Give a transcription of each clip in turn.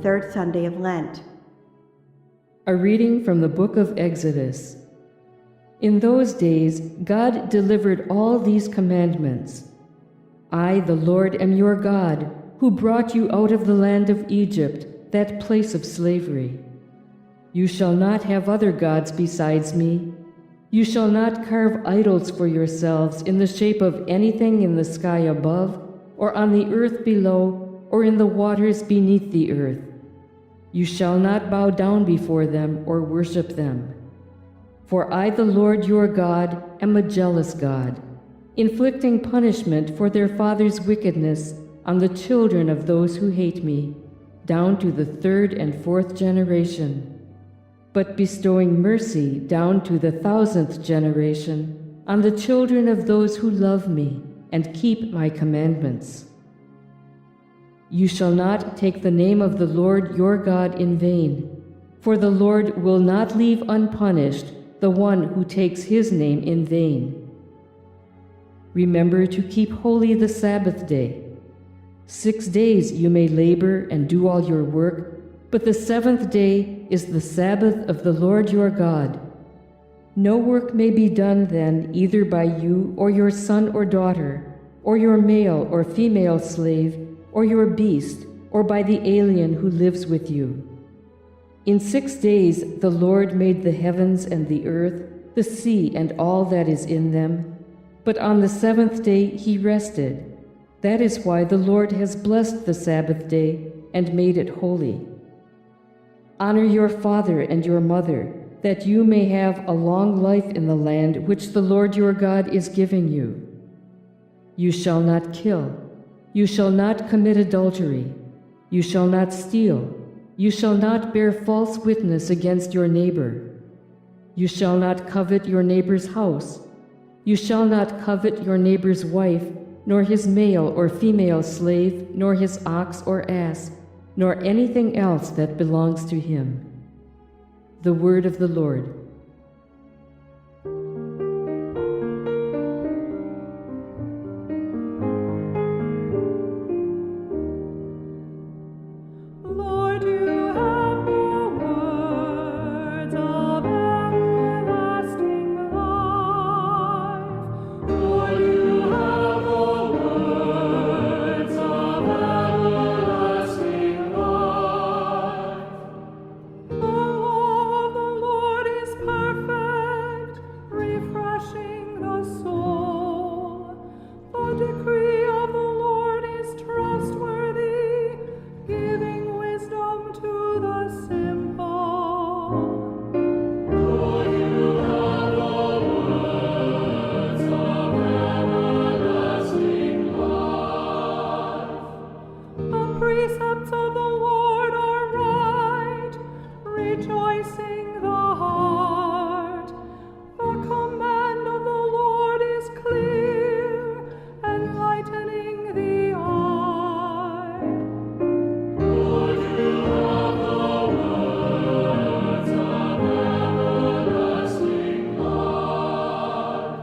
third Sunday of Lent. A reading from the book of Exodus. In those days, God delivered all these commandments. I, the Lord, am your God, who brought you out of the land of Egypt, that place of slavery. You shall not have other gods besides me. You shall not carve idols for yourselves in the shape of anything in the sky above, or on the earth below, or in the waters beneath the earth. You shall not bow down before them or worship them. For I, the Lord your God, am a jealous God, inflicting punishment for their fathers' wickedness on the children of those who hate me, down to the third and fourth generation, but bestowing mercy down to the 1,000th generation on the children of those who love me and keep my commandments. You shall not take the name of the Lord your God in vain, for the Lord will not leave unpunished the one who takes his name in vain. Remember to keep holy the Sabbath day. 6 days you may labor and do all your work, but the seventh day is the Sabbath of the Lord your God. No work may be done then either by you or your son or daughter, or your male or female slave, or your beast, or by the alien who lives with you. In 6 days the Lord made the heavens and the earth, the sea and all that is in them. But on the seventh day he rested. That is why the Lord has blessed the Sabbath day and made it holy. Honor your father and your mother, that you may have a long life in the land which the Lord your God is giving you. You shall not kill. You shall not commit adultery. You shall not steal. You shall not bear false witness against your neighbor. You shall not covet your neighbor's house. You shall not covet your neighbor's wife, nor his male or female slave, nor his ox or ass, nor anything else that belongs to him. The word of the Lord. Precepts of the Lord are right, rejoicing the heart. The command of the Lord is clear, enlightening the eye. Lord, you have the words of everlasting life.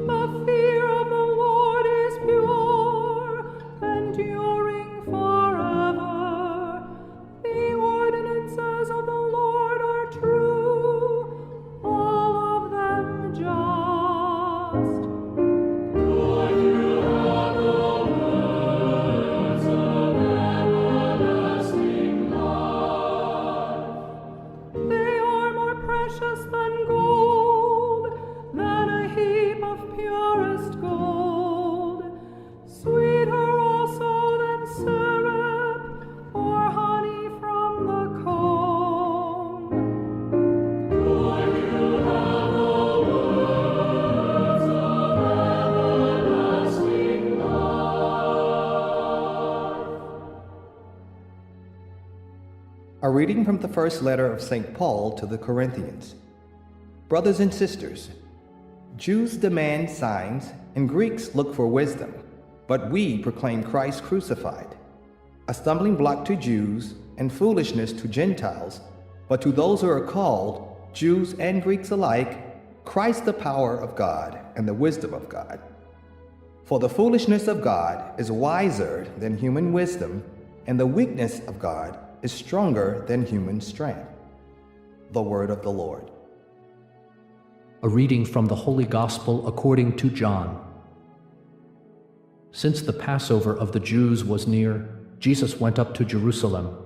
The fear of the Lord is pure, enduring forever. The ordinances of the Lord are true, all of them just. Lord, you have the words of everlasting life. They are more precious than gold, than a heap of purest gold. Sweeter also than syrup, or honey from the comb. Lord, you have the words of everlasting life. A reading from the first letter of St. Paul to the Corinthians. Brothers and sisters, Jews demand signs and Greeks look for wisdom, but we proclaim Christ crucified, a stumbling block to Jews and foolishness to Gentiles, but to those who are called, Jews and Greeks alike, Christ the power of God and the wisdom of God. For the foolishness of God is wiser than human wisdom, and the weakness of God is stronger than human strength. The word of the Lord. A reading from the Holy Gospel according to John. Since the Passover of the Jews was near, Jesus went up to Jerusalem.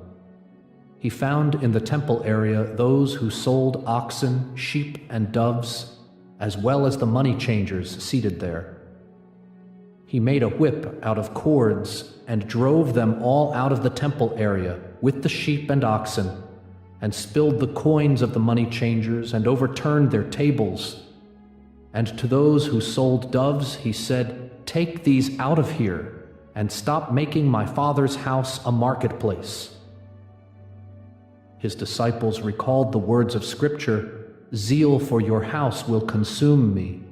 He found in the temple area those who sold oxen, sheep, and doves, as well as the money changers seated there. He made a whip out of cords and drove them all out of the temple area with the sheep and oxen, and spilled the coins of the money changers and overturned their tables. And to those who sold doves he said, "Take these out of here, and stop making my Father's house a marketplace." His disciples recalled the words of Scripture, "Zeal for your house will consume me."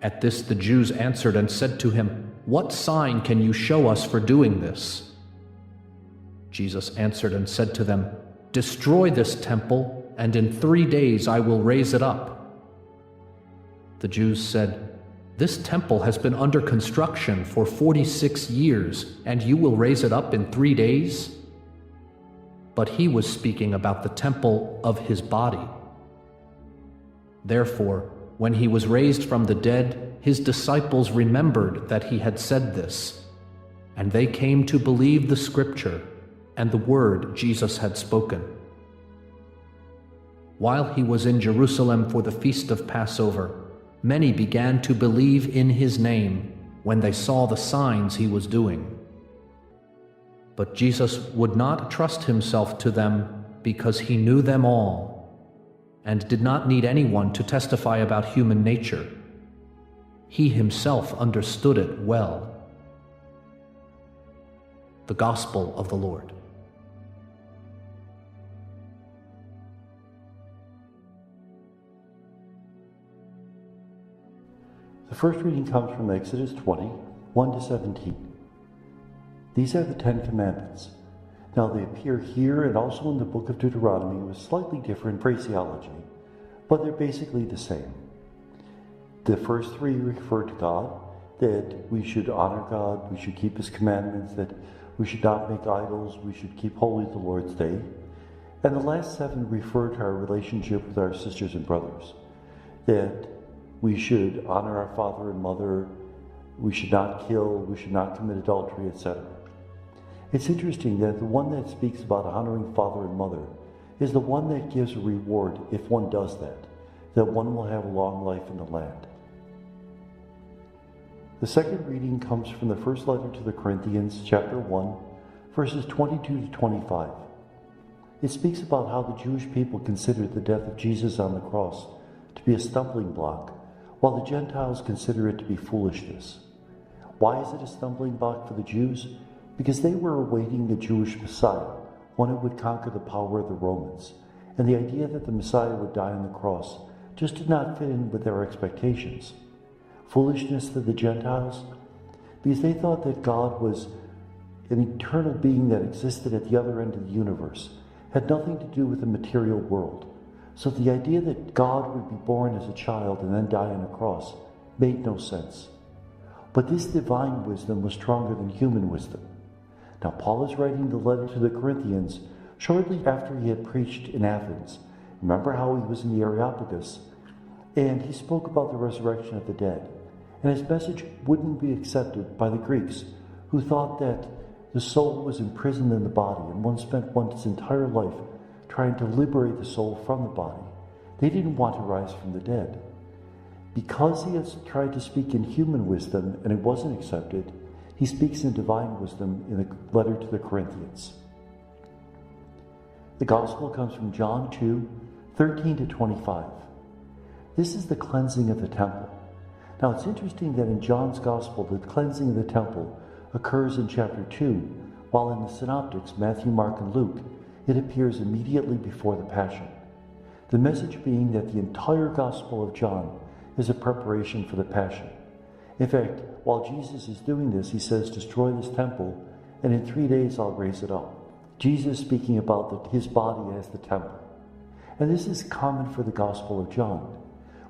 At this the Jews answered and said to him, "What sign can you show us for doing this?" Jesus answered and said to them, "Destroy this temple, and in 3 days I will raise it up." The Jews said, "This temple has been under construction for 46 years, and you will raise it up in 3 days?" But he was speaking about the temple of his body. Therefore, when he was raised from the dead, his disciples remembered that he had said this, and they came to believe the Scripture and the word Jesus had spoken. While he was in Jerusalem for the feast of Passover, many began to believe in his name when they saw the signs he was doing. But Jesus would not trust himself to them because he knew them all and did not need anyone to testify about human nature. He himself understood it well. The Gospel of the Lord. The first reading comes from Exodus 20, 1-17. These are the 10 Commandments. Now they appear here and also in the book of Deuteronomy with slightly different phraseology, but they're basically the same. The first 3 refer to God, that we should honor God, we should keep His commandments, that we should not make idols, we should keep holy the Lord's Day. And the last 7 refer to our relationship with our sisters and brothers, that we should honor our father and mother, we should not kill, we should not commit adultery, etc. It's interesting that the one that speaks about honoring father and mother is the one that gives a reward if one does that one will have a long life in the land. The second reading comes from the first letter to the Corinthians, chapter 1, verses 22-25. It speaks about how the Jewish people considered the death of Jesus on the cross to be a stumbling block, while the Gentiles consider it to be foolishness. Why is it a stumbling block for the Jews? Because they were awaiting the Jewish Messiah, one who would conquer the power of the Romans, and the idea that the Messiah would die on the cross just did not fit in with their expectations. Foolishness to the Gentiles, because they thought that God was an eternal being that existed at the other end of the universe, had nothing to do with the material world. So the idea that God would be born as a child and then die on a cross made no sense. But this divine wisdom was stronger than human wisdom. Now Paul is writing the letter to the Corinthians shortly after he had preached in Athens. Remember how he was in the Areopagus, and he spoke about the resurrection of the dead. And his message wouldn't be accepted by the Greeks, who thought that the soul was imprisoned in the body, and one spent one's entire life trying to liberate the soul from the body. They didn't want to rise from the dead. Because he has tried to speak in human wisdom and it wasn't accepted, he speaks in divine wisdom in the letter to the Corinthians. The Gospel comes from John 2, 13-25. This is the cleansing of the temple. Now it's interesting that in John's Gospel, the cleansing of the temple occurs in chapter 2, while in the Synoptics, Matthew, Mark, and Luke, it appears immediately before the Passion. The message being that the entire Gospel of John is a preparation for the Passion. In fact, while Jesus is doing this, he says, "Destroy this temple, and in 3 days I'll raise it up." Jesus speaking about his body as the temple. And this is common for the Gospel of John.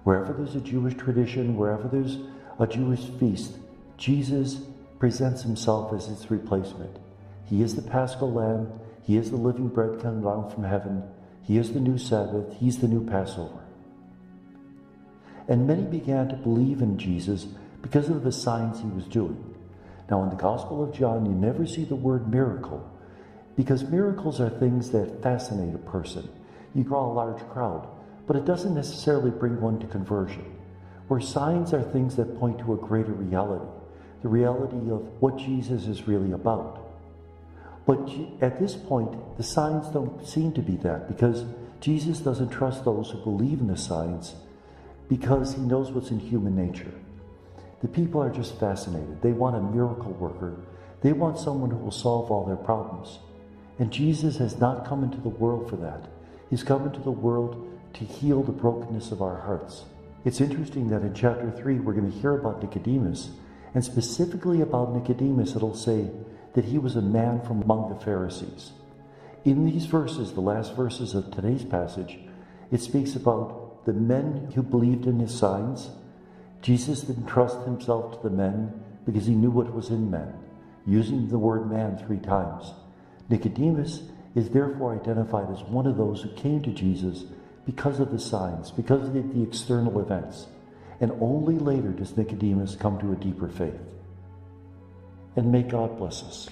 Wherever there's a Jewish tradition, wherever there's a Jewish feast, Jesus presents himself as its replacement. He is the Paschal Lamb. He is the living bread come down from heaven. He is the new Sabbath. He's the new Passover. And many began to believe in Jesus because of the signs he was doing. Now, in the Gospel of John, you never see the word miracle, because miracles are things that fascinate a person. You draw a large crowd, but it doesn't necessarily bring one to conversion. Where signs are things that point to a greater reality, the reality of what Jesus is really about. But at this point, the signs don't seem to be that, because Jesus doesn't trust those who believe in the signs, because he knows what's in human nature. The people are just fascinated. They want a miracle worker. They want someone who will solve all their problems. And Jesus has not come into the world for that. He's come into the world to heal the brokenness of our hearts. It's interesting that in chapter 3, we're going to hear about Nicodemus, and specifically about Nicodemus, it'll say that he was a man from among the Pharisees. In these verses, the last verses of today's passage, it speaks about the men who believed in his signs. Jesus didn't trust himself to the men because he knew what was in men, using the word man 3 times. Nicodemus is therefore identified as one of those who came to Jesus because of the signs, because of the external events. And only later does Nicodemus come to a deeper faith. And may God bless us.